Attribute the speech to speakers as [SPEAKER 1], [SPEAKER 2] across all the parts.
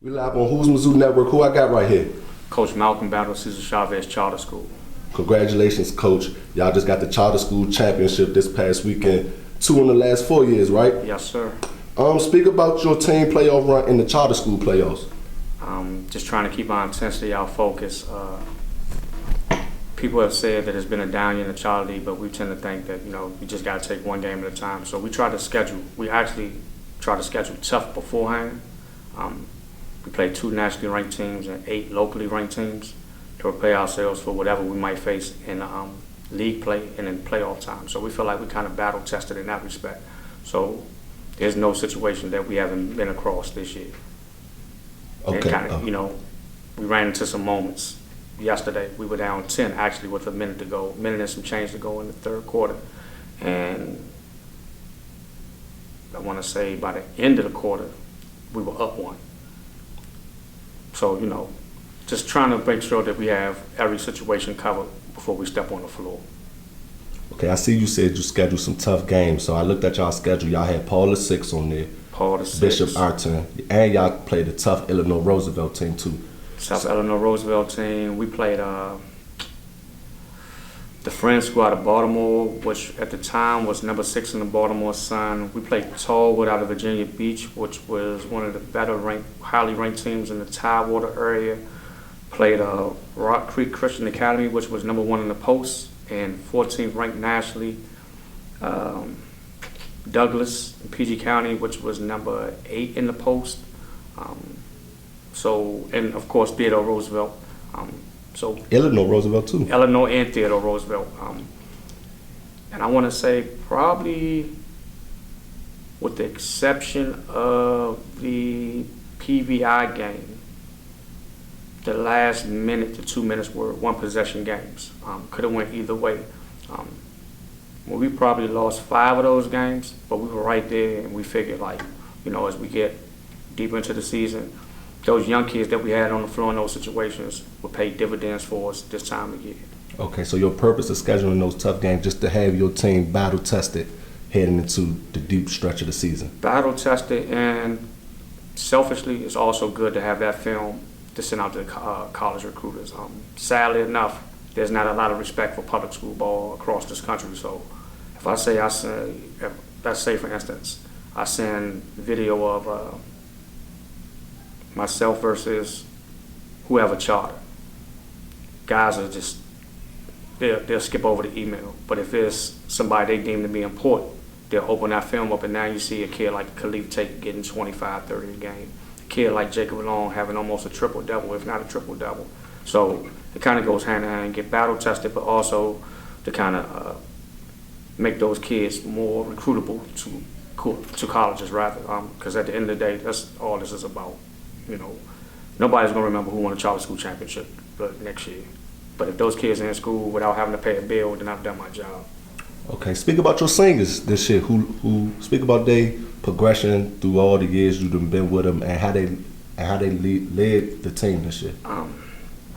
[SPEAKER 1] We live on Houzmazoo Network. Who I got right here?
[SPEAKER 2] Coach Malcolm Battle, Cesar Chavez Charter School.
[SPEAKER 1] Congratulations, Coach. Y'all just got the Charter School Championship this past weekend. 2 in the last 4 years, right?
[SPEAKER 2] Yes, sir.
[SPEAKER 1] Speak about your team playoff run in the Charter School playoffs.
[SPEAKER 2] Just trying to keep our intensity, our focus. People have said that it's been a down year in the Charter League, but we tend to think that, you just got to take one game at a time. So we actually try to schedule tough beforehand. We play 2 nationally ranked teams and 8 locally ranked teams to prepare ourselves for whatever we might face in league play and in playoff time. So we feel like we kind of battle tested in that respect. So there's no situation that we haven't been across this year.
[SPEAKER 1] Okay.
[SPEAKER 2] And we ran into some moments yesterday. We were down 10 actually with a minute and some change to go in the third quarter. And I want to say by the end of the quarter, we were up 1. So, just trying to make sure that we have every situation covered before we step on the floor.
[SPEAKER 1] Okay, I see you said you scheduled some tough games. So I looked at y'all schedule. Y'all had Paul the 6 on there.
[SPEAKER 2] Paul the 6.
[SPEAKER 1] Bishop Arton. And y'all played a tough Illinois Roosevelt team too.
[SPEAKER 2] South Illinois Roosevelt team. We played the Friends School out of Baltimore, which at the time was number 6 in the Baltimore Sun. We played Tallwood out of Virginia Beach, which was one of the better highly ranked teams in the Tidewater area. Played Rock Creek Christian Academy, which was number 1 in the Post and 14th ranked nationally. Douglas in PG County, which was number 8 in the Post. And of course Theodore Roosevelt.
[SPEAKER 1] Illinois Roosevelt too.
[SPEAKER 2] Illinois and Theodore Roosevelt. And I want to say probably, with the exception of the PVI game, the last minute to 2 minutes were 1 possession games. Could have went either way. We probably lost 5 of those games, but we were right there, and we figured as we get deeper into the season, those young kids that we had on the floor in those situations will pay dividends for us this time of year.
[SPEAKER 1] Okay, so your purpose of scheduling those tough games just to have your team battle tested heading into the deep stretch of the season.
[SPEAKER 2] Battle tested, and selfishly, it's also good to have that film to send out to college recruiters. Sadly enough, there's not a lot of respect for public school ball across this country. So if let's say for instance, I send video of myself versus whoever charter, guys are just, they'll skip over the email. But if it's somebody they deem to be important, they'll open that film up, and now you see a kid like Collegiate Tate getting 25, 30 a game. A kid like Jacob Long having almost a triple-double, if not a triple-double. So it kind of goes hand in hand, get battle tested, but also to kind of make those kids more recruitable to colleges rather, because at the end of the day, that's all this is about. Nobody's going to remember who won a charter school championship next year. But if those kids are in school without having to pay a bill, then I've done my job.
[SPEAKER 1] Okay, speak about your singers this year. Who speak about their progression through all the years you've been with them, and how they led the team this year.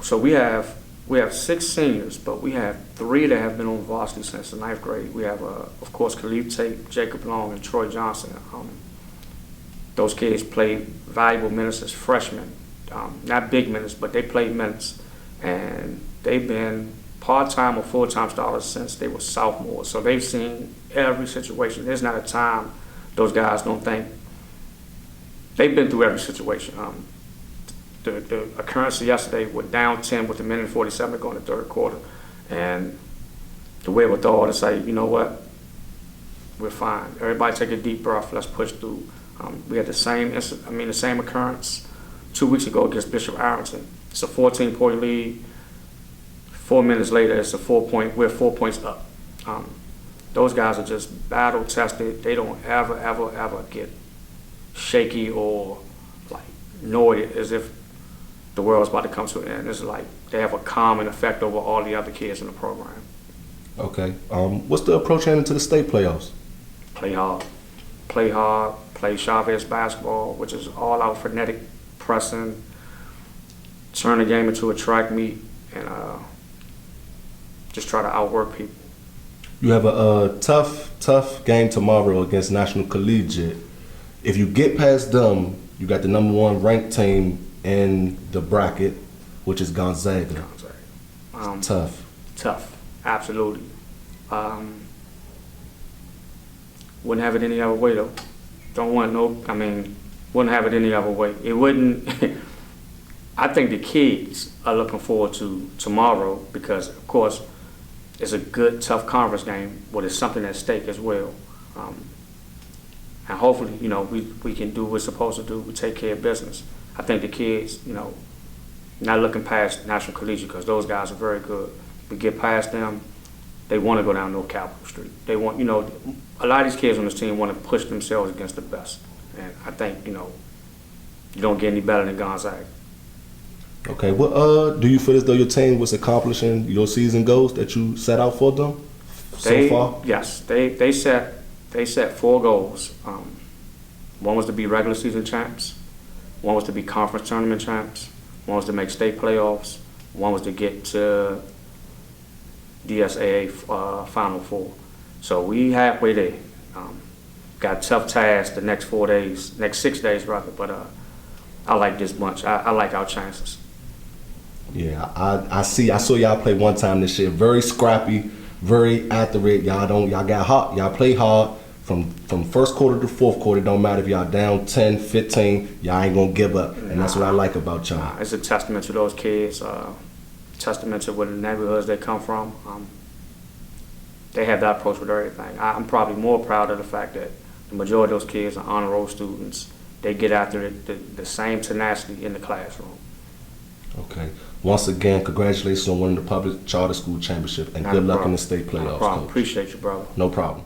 [SPEAKER 2] So we have 6 seniors, but we have 3 that have been on varsity since the 9th grade. We have, of course, Khalif Tate, Jacob Long, and Troy Johnson. Those kids played valuable minutes as freshmen. Not big minutes, but they played minutes. And they've been part-time or full-time starters since they were sophomores. So they've seen every situation. There's not a time those guys don't think. They've been through every situation. The occurrence yesterday, we're down 10 with a minute and 47 to go in the third quarter. And the wherewithal to say, you know what, we're fine. Everybody take a deep breath, let's push through. We had the same occurrence 2 weeks ago against Bishop Arlington. It's a 14-point lead. 4 minutes later, it's we're 4 points up. Those guys are just battle tested. They don't ever get shaky or annoyed as if the world's about to come to an end. It's like they have a calming effect over all the other kids in the program.
[SPEAKER 1] Okay. What's the approach heading to the state playoffs?
[SPEAKER 2] Play hard, play Chavez basketball, which is all out frenetic pressing, turn the game into a track meet, and just try to outwork people.
[SPEAKER 1] You have a tough game tomorrow against National Collegiate. If you get past them, You got the #1 ranked team in the bracket, which is Gonzaga. Tough.
[SPEAKER 2] Tough, absolutely. Wouldn't have it any other way though. Wouldn't have it any other way. It wouldn't. I think the kids are looking forward to tomorrow because, of course, it's a good, tough conference game, but it's something at stake as well. And hopefully, we can do what we're supposed to do. We take care of business. I think the kids, not looking past National Collegiate because those guys are very good. We get past them, they want to go down North Capitol Street. They want, a lot of these kids on this team want to push themselves against the best. And I think, you don't get any better than Gonzaga.
[SPEAKER 1] Okay, what do you feel as though your team was accomplishing your season goals that you set out for them so far?
[SPEAKER 2] Yes, they set 4 goals. One was to be regular season champs. One was to be conference tournament champs. One was to make state playoffs. One was to get to DSAA Final Four. So we halfway there. Got a tough task the next 6 days rather, but I like this bunch. I like our chances.
[SPEAKER 1] Yeah, I saw y'all play one time this year. Very scrappy, very accurate. Y'all got hot. Y'all play hard from first quarter to fourth quarter. Don't matter if y'all down 10, 15. Y'all ain't gonna give up, and that's what I like about y'all.
[SPEAKER 2] It's a testament to those kids. Testament to where the neighborhoods they come from. They have that approach with everything. I'm probably more proud of the fact that the majority of those kids are honor roll students. They get after it the same tenacity in the classroom.
[SPEAKER 1] Okay. Once again, congratulations on winning the public charter school championship, and good luck in the state playoffs.
[SPEAKER 2] No problem.
[SPEAKER 1] Coach.
[SPEAKER 2] Appreciate you, brother.
[SPEAKER 1] No problem.